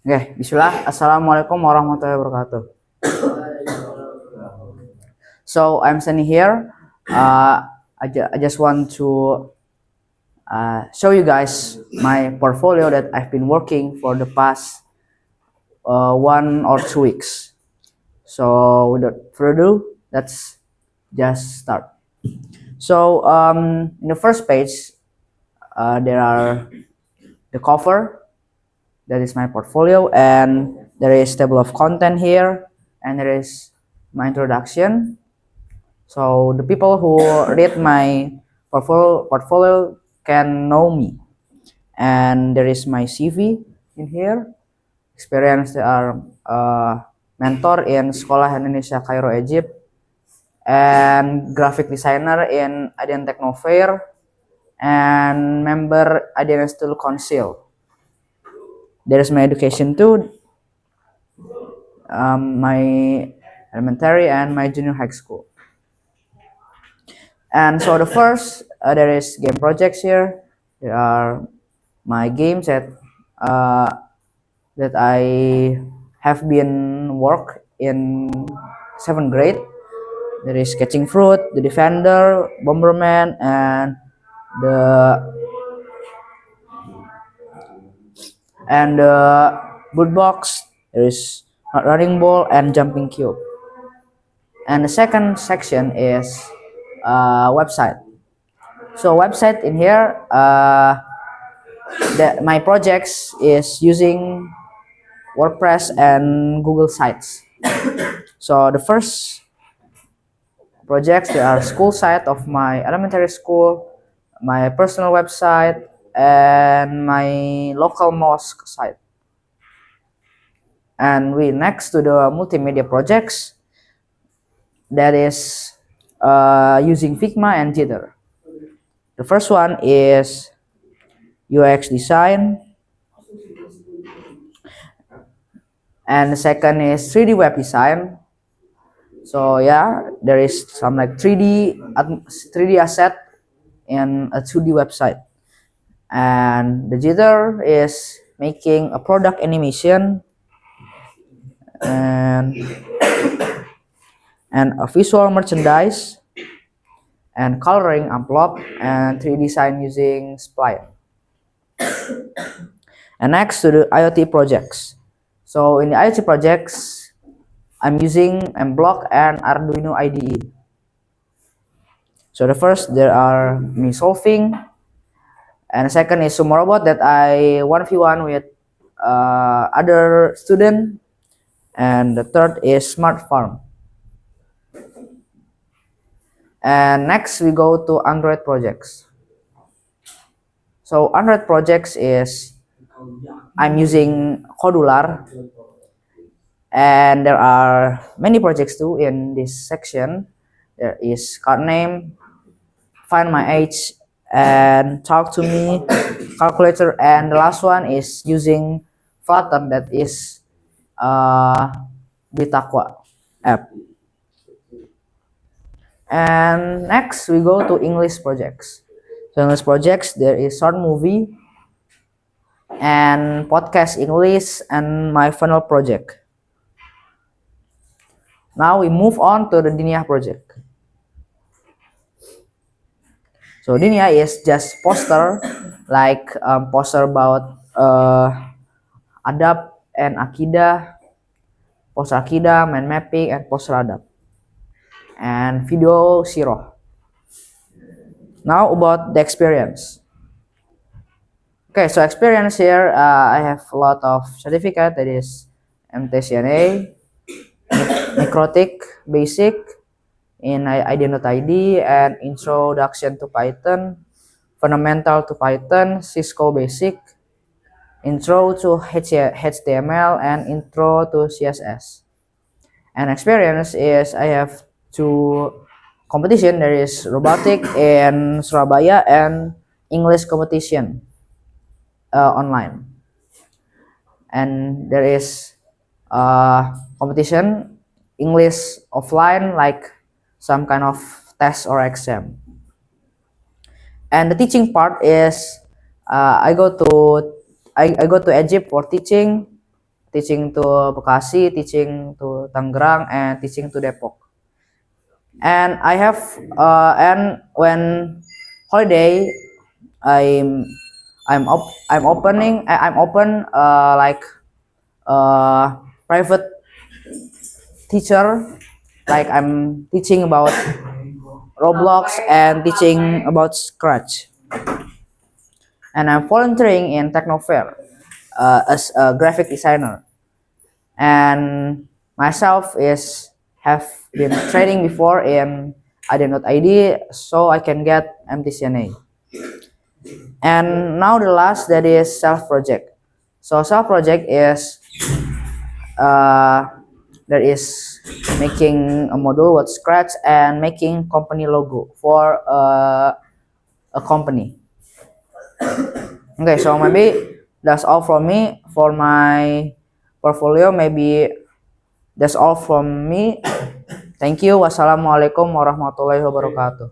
Oke, bismillah. Assalamualaikum warahmatullahi wabarakatuh. So I'm standing here. I just want to show you guys my portfolio that I've been working for the past 1 or 2 weeks. So without further ado, let's just start. So in the first page, there are the cover. That is my portfolio, and there is table of content here, and there is my introduction. So the people who read my portfolio can know me. And there is my CV in here. Experience there are mentor in Sekolah Indonesia Cairo Egypt, and graphic designer in Adian Techno Fair, and member Adian Student Council. There is my education too, my elementary and my junior high school. And so the first, there is game projects here. There are my games that I have been work in 7th grade. There is Catching Fruit, The Defender, Bomberman, and the Boot Box. There is Running Ball and Jumping Cube. And the second section is website. So website in here, my projects is using WordPress and Google Sites. So the first projects, there are school site of my elementary school, my personal website, and my local mosque site. And we next to the multimedia projects, that is using Figma and Jitter. The first one is UX design, and the second is 3D web design. So yeah, there is some like 3D asset in a 2D website. And the Jitter is making a product animation and a visual merchandise, and coloring envelope, and 3D design using Spline. And next to the IoT projects. So in the IoT projects, I'm using Mblock and Arduino IDE. So the first, there are me solving, and the second is Sumo Robot that I 1v1 with other student, and the third is Smart Farm. And next we go to Android projects. So Android projects is I'm using Codular, and there are many projects too in this section. There is Card Name, Find My Age, and Talk to Me, Calculator, and the last one is using Flutter, that is Bitaqwa app. And next we go to English projects. So English projects, there is short movie and podcast English, and my final project. Now we move on to the Dinia project. So Dinia is just poster, like poster about adab and akidah, poster akidah, mind mapping, and poster adab, and video siroh. Now about the experience. Okay, so experience here, I have a lot of certificate, that is MTCNA, Necrotic, Basic, in ID, and Introduction to Python, Fundamental to Python, Cisco Basic, Intro to HTML, and Intro to CSS. And experience is I have 2 competition. There is robotic in Surabaya and English competition online. And there is competition English offline, like some kind of test or exam. And the teaching part is I go to Egypt for teaching, teaching to Bekasi, teaching to Tangerang, and teaching to Depok. And I have and when holiday, I'm I'm opening I'm open like private teacher, like I'm teaching about Roblox and teaching about Scratch, and I'm volunteering in Technofair as a graphic designer. And myself is have been training before in ID, so I can get MTCNA. And now the last, that is self project. So self project is uh, that is making a module with Scratch and making company logo for a company. Okay, so maybe that's all from me for my portfolio. Maybe that's all from me. Thank you. Wassalamualaikum warahmatullahi wabarakatuh.